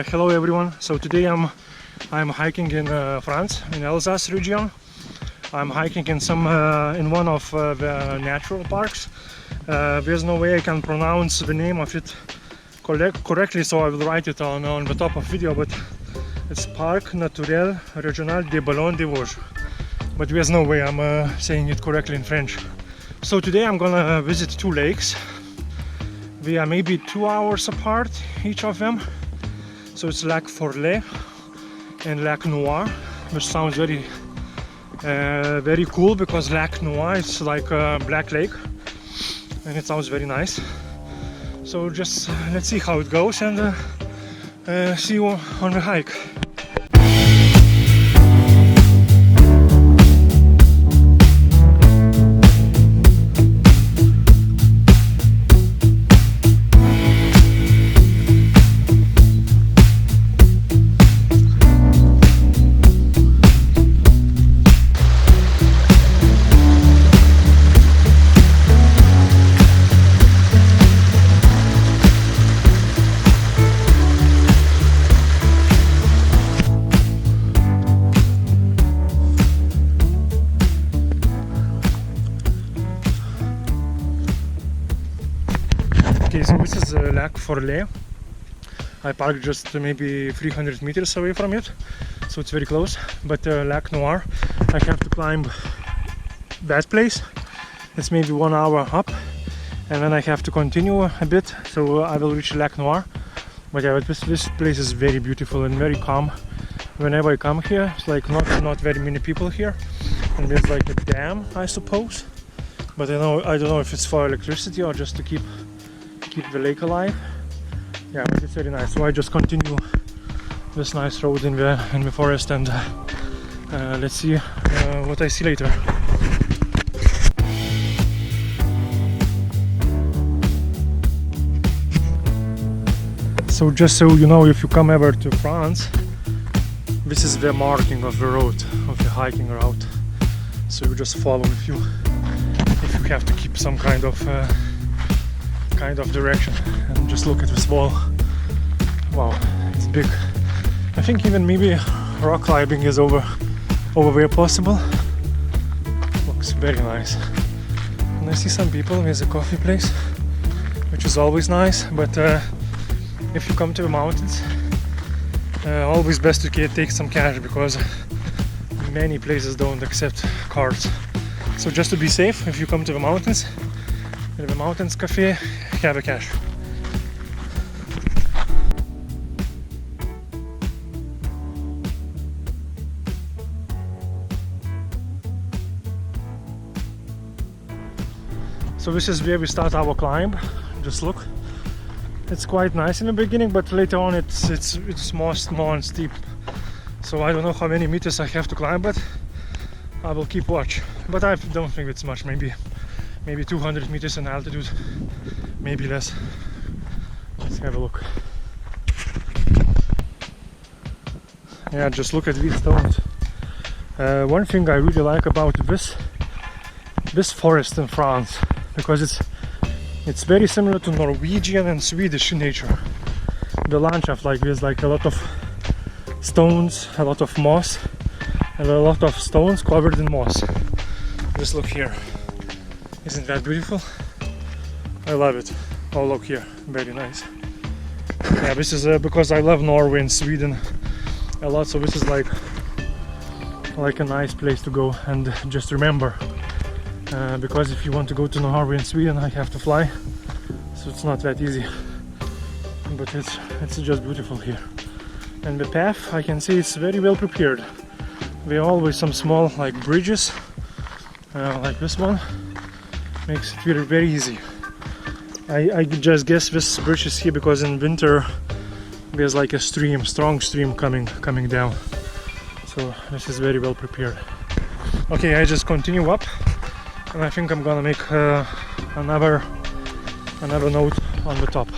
Hello everyone. So today I'm hiking in France, in Alsace region. I'm hiking in in one of the natural parks. There's no way I can pronounce the name of it correctly, so I will write it on the top of video, but it's Parc Naturel Régional des Ballons de Vosges. But there's no way I'm saying it correctly in French. So today I'm gonna visit two lakes. They are maybe 2 hours apart, each of them. So it's Lac Forlet and Lac Noir, which sounds very cool, because Lac Noir is like a black lake and it sounds very nice. So just let's see how it goes and see you on the hike. Okay, so this is Lac Forlet. I parked just maybe 300 meters away from it, so it's very close. But Lac Noir, I have to climb that place. It's maybe 1 hour up, and then I have to continue a bit, so I will reach Lac Noir. But yeah, this place is very beautiful and very calm. Whenever I come here, it's like not very many people here, and there's like a dam, I suppose. But I don't know if it's for electricity or just to keep the lake alive. Yeah, but it's very nice. So I just continue this nice road in the forest, and let's see what I see later. So just so you know, if you come ever to France, this is the marking of the road, of the hiking route. So you just follow if you have to keep some kind of direction. And just look at this wall. Wow, it's big. I think even maybe rock climbing is over where possible. Looks very nice. And I see some people. There's a coffee place, which is always nice. But if you come to the mountains, always best to take some cash, because many places don't accept cards. So just to be safe, if you come to the mountains, in the mountains cafe, have a cash. So this is where we start our climb. Just look, it's quite nice in the beginning, but later on it's more and steep. So I don't know how many meters I have to climb, but I will keep watch. But I don't think it's much, maybe 200 meters in altitude, maybe less. Let's have a look. Yeah, just look at these stones. One thing I really like about this forest in France, because it's very similar to Norwegian and Swedish nature. The landscape, like, there's like a lot of stones, a lot of moss, and a lot of stones covered in moss. Just look here. Isn't that beautiful? I love it. Oh, look here, very nice. Yeah, this is because I love Norway and Sweden a lot, so this is like a nice place to go. And just remember, because if you want to go to Norway and Sweden, I have to fly, so it's not that easy. But it's just beautiful here. And the path, I can see, it's very well prepared. There are always some small like bridges, like this one. Makes it very, very easy. I just guess this bridge is here because in winter there's like a strong stream coming down. So this is very well prepared. Okay, I just continue up, and I think I'm gonna make another note on the top.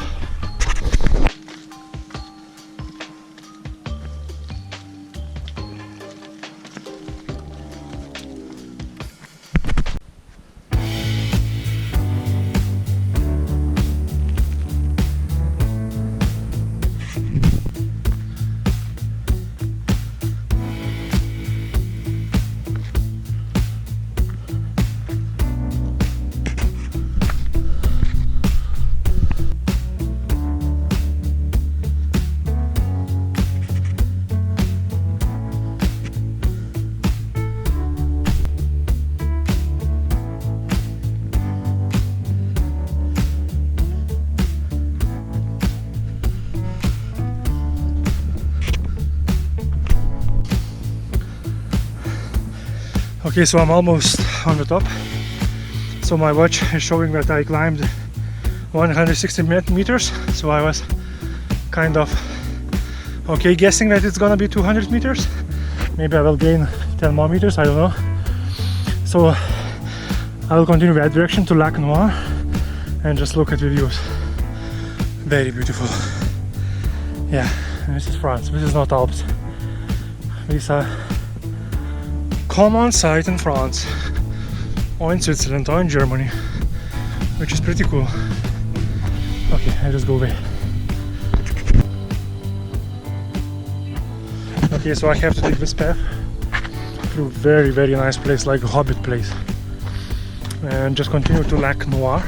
Okay, so I'm almost on the top. So my watch is showing that I climbed 160 meters. So I was kind of okay guessing that it's gonna be 200 meters. Maybe I will gain 10 more meters, I don't know. So I will continue that direction to Lac Noir and just look at the views. Very beautiful. Yeah, this is France, this is not Alps. These are common sight in France, or in Switzerland, or in Germany, which is pretty cool. Okay, I just go away. Okay, so I have to take this path through very nice place, like a hobbit place, and just continue to Lac Noir,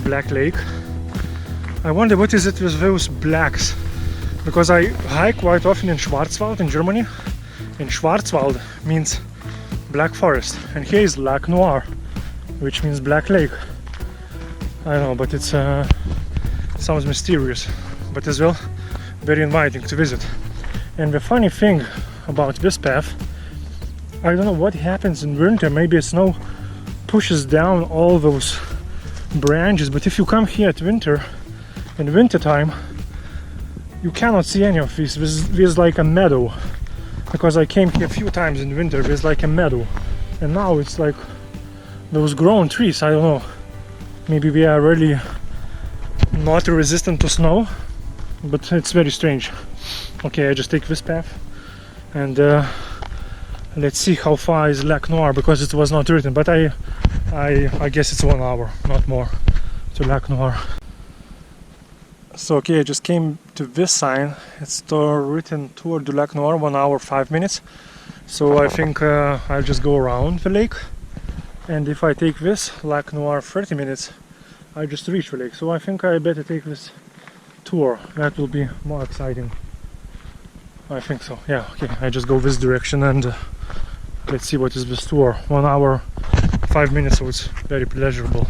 Black Lake. I wonder what is it with those blacks, because I hike quite often in Schwarzwald in Germany, and Schwarzwald means black forest, and here is Lac Noir, which means Black Lake. I don't know, but it's sounds mysterious, but as well very inviting to visit. And the funny thing about this path, I don't know what happens in winter. Maybe snow pushes down all those branches, but if you come here at winter, in winter time, you cannot see any of this. This is like a meadow, because I came here a few times in winter. There's like a meadow, and now it's like those grown trees. I don't know, maybe we are really not resistant to snow, but it's very strange. Okay, I just take this path, and let's see how far is Lac Noir, because it was not written, but I guess it's 1 hour, not more, to Lac Noir. So okay, I just came to this sign. It's written Tour du Lac Noir, 1 hour 5 minutes. So I think I'll just go around the lake, and if I take this Lac Noir 30 minutes, I just reach the lake. So I think I better take this tour. That will be more exciting. I think so. Yeah. Okay. I just go this direction, and let's see what is this tour. 1 hour 5 minutes. So it's very pleasurable.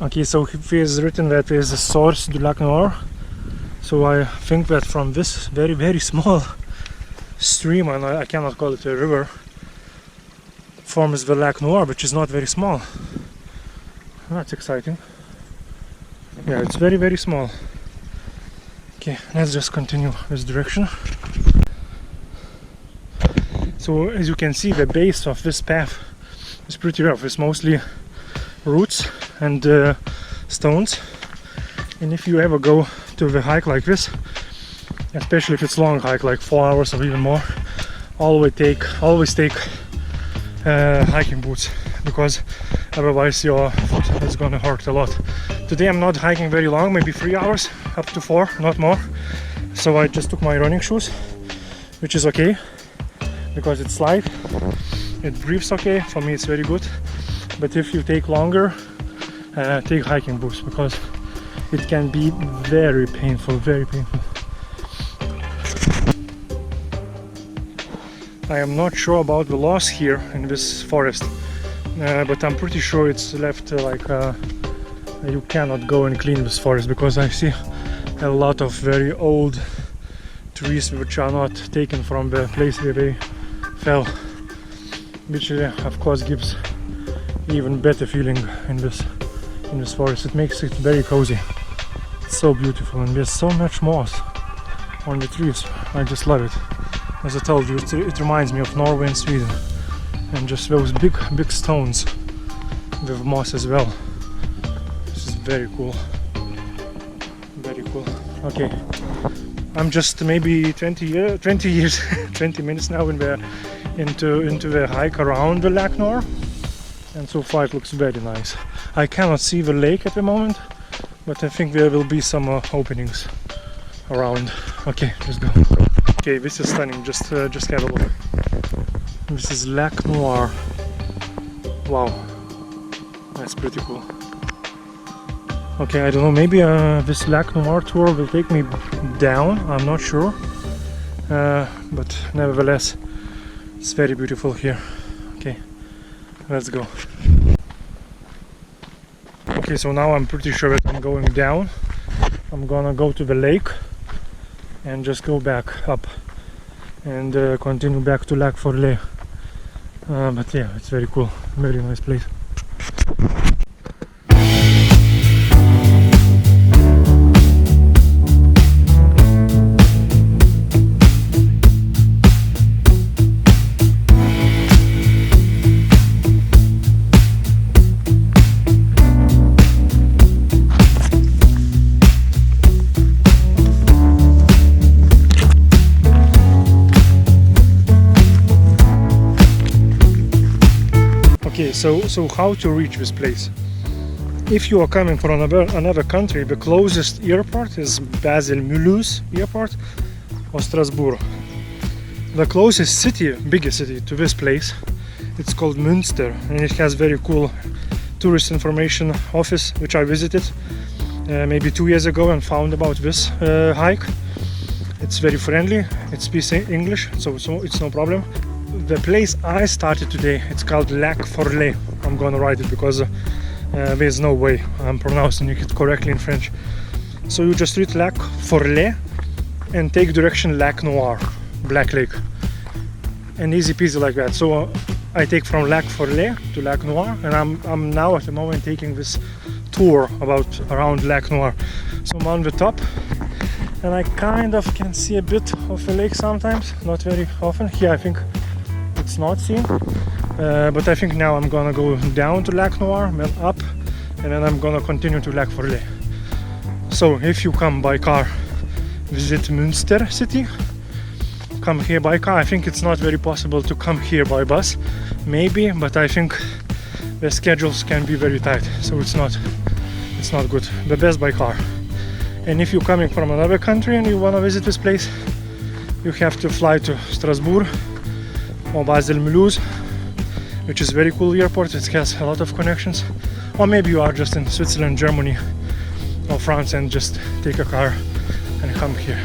Okay, so here is written that there is a source du Lac Noir. So I think that from this very small stream, and I cannot call it a river, forms the Lac Noir, which is not very small. That's exciting. Yeah, it's very small. Okay, let's just continue this direction. So as you can see, the base of this path is pretty rough. It's mostly roots and stones, and if you ever go to the hike like this, especially if it's long hike like 4 hours or even more, always take hiking boots, because otherwise your foot is gonna hurt a lot. Today I'm not hiking very long, maybe 3 hours, up to 4, not more. So I just took my running shoes, which is okay, because it's light, it breathes okay. For me it's very good. But if you take longer, take hiking boots, because it can be very painful, very painful. I am not sure about the laws here in this forest, but I'm pretty sure it's left you cannot go and clean this forest, because I see a lot of very old trees which are not taken from the place where they fell, which of course gives even better feeling in this forest. It makes it very cozy. It's so beautiful, and there's so much moss on the trees. I just love it. As I told you, it reminds me of Norway and Sweden, and just those big stones with moss as well. This is very cool. Very cool. Okay, I'm just maybe 20 minutes now into the hike around the Lac Noir. And so far it looks very nice. I cannot see the lake at the moment, but I think there will be some openings around. Okay, let's go. Okay, this is stunning. Just have a look. This is Lac Noir. Wow, that's pretty cool. Okay, I don't know. Maybe this Lac Noir tour will take me down. I'm not sure, but nevertheless, it's very beautiful here. Okay. Let's go. Okay, so now I'm pretty sure that I'm going down. I'm gonna go to the lake and just go back up and continue back to Lac Forlet. But yeah, it's very cool, very nice place. Okay, so how to reach this place? If you are coming from another country, the closest airport is Basel-Mulhouse airport or Strasbourg. The closest city, biggest city to this place, it's called Münster, and it has very cool tourist information office, which I visited maybe 2 years ago and found about this hike. It's very friendly, it speaks English, so it's no problem. The place I started today, it's called Lac Forlet. I'm gonna write it because there's no way I'm pronouncing it correctly in French. So you just read Lac Forlet and take direction Lac Noir, Black Lake, and easy peasy like that. So I take from Lac Forlet to Lac Noir, and I'm now at the moment taking this tour around Lac Noir. So I'm on the top, and I kind of can see a bit of the lake sometimes, not very often. Here I think it's not seen, but I think now I'm gonna go down to Lac Noir, then up, and then I'm gonna continue to Lac Forlet. So if you come by car, visit Münster city, come here by car. I think it's not very possible to come here by bus, maybe, but I think the schedules can be very tight, so it's not good. The best by car. And if you're coming from another country and you want to visit this place, you have to fly to Strasbourg or Basel-Mulhouse, which is very cool airport. It has a lot of connections. Or maybe you are just in Switzerland, Germany or France and just take a car and come here.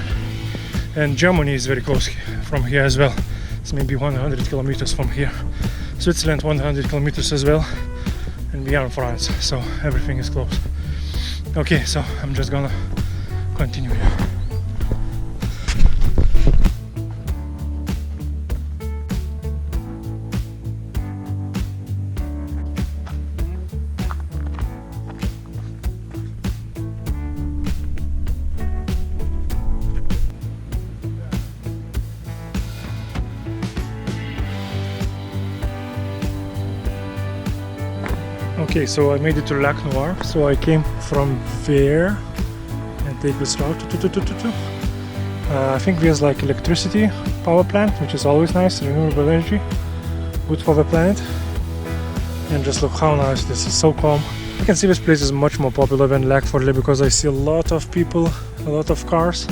And Germany is very close from here as well. It's maybe 100 kilometers from here. Switzerland 100 kilometers as well, and we are in France, so everything is close. Okay, so I'm just gonna continue here. Okay, so I made it to Lac Noir, so I came from there and take this route. I think there's like electricity power plant, which is always nice, renewable energy, good for the planet. And just look how nice this is, so calm. You can see this place is much more popular than Lac Forlet because I see a lot of people, a lot of cars,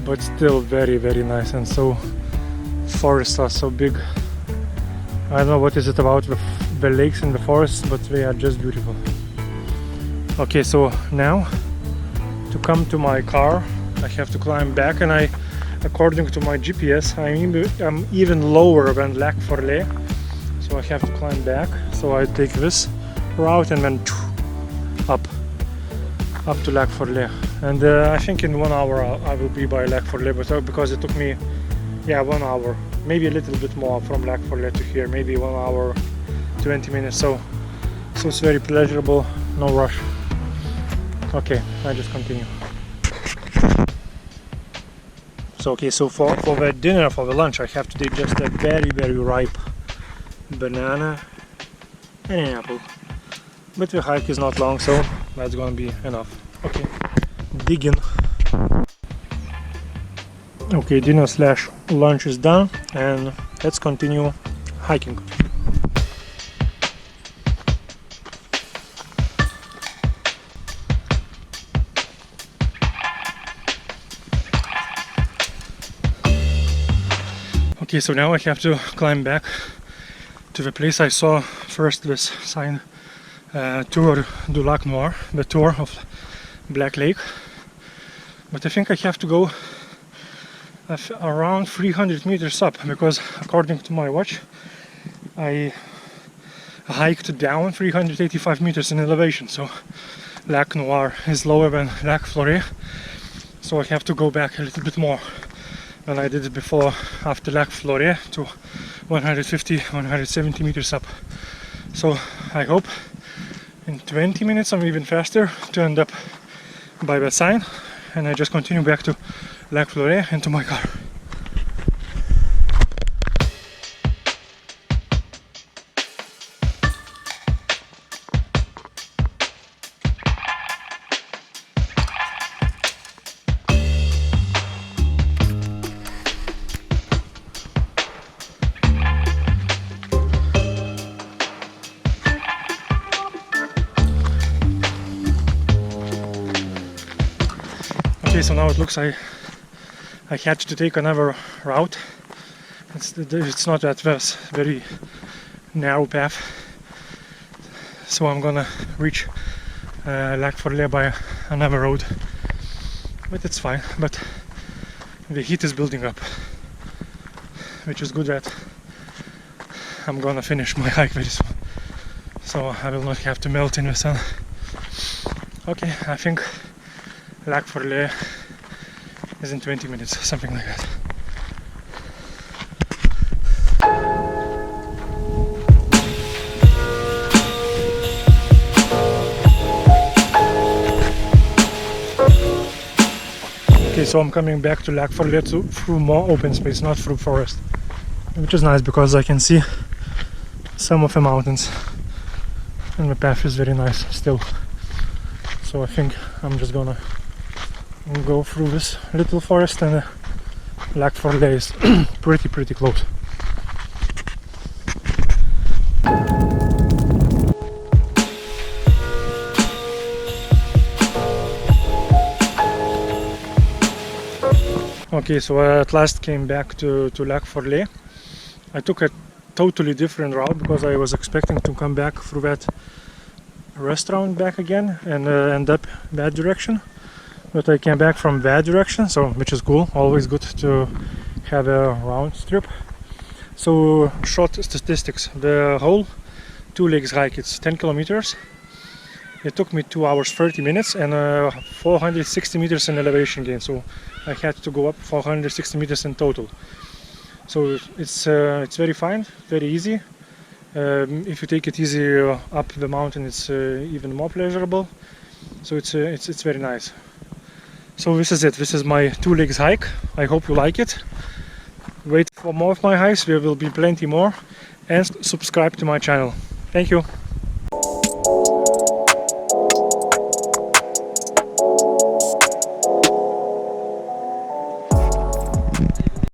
but still very, very nice. And so forests are so big. I don't know what is it about the lakes and the forests, but they are just beautiful. Okay, so now to come to my car I have to climb back, and according to my GPS I'm even lower than Lac Forlet, so I have to climb back. So I take this route and then up to Lac Forlet, and I think in 1 hour I will be by Lac Forlet, but because it took me 1 hour, maybe a little bit more from Lac Forlet to here, maybe 1 hour 20 minutes, so it's very pleasurable, no rush. Okay, I just continue. So okay, so for the dinner, for the lunch, I have to take just a very, very ripe banana and an apple. But the hike is not long, so that's gonna be enough. Okay, dig in. Okay, dinner slash lunch is done, and let's continue hiking. Okay, so now I have to climb back to the place I saw first, this sign, Tour du Lac Noir, the tour of Black Lake. But I think I have to go around 300 meters up, because according to my watch, I hiked down 385 meters in elevation, so Lac Noir is lower than Lac Forlet, so I have to go back a little bit more than I did before after Lac Forlet, to 150-170 meters up. So I hope in 20 minutes or even faster to end up by the sign, and I just continue back to Lac Forlet and to my car. Okay, so now it looks like I had to take another route. It's not that very narrow path, so I'm gonna reach Lac Forlet by another road, but it's fine. But the heat is building up, which is good that I'm gonna finish my hike very soon, so I will not have to melt in the sun. Okay, I think Lac Forlet is in 20 minutes, something like that. Okay, so I'm coming back to Lac Forlet through more open space, not through forest, which is nice because I can see some of the mountains and the path is very nice still. So I think I'm just gonna go through this little forest, and Lac Forlet is pretty close. Okay, so I at last came back to Lac Forlet. I took a totally different route because I was expecting to come back through that restaurant back again and end up that direction. But I came back from that direction, so which is cool. Always good to have a round trip. So short statistics: the whole 2 legs hike, it's 10 kilometers. It took me 2 hours 30 minutes and 460 meters in elevation gain. So I had to go up 460 meters in total. So it's very fine, very easy. If you take it easy up the mountain, it's even more pleasurable. So it's very nice. So this is it. This is my 2 legs hike. I hope you like it. Wait for more of my hikes. There will be plenty more. And subscribe to my channel. Thank you.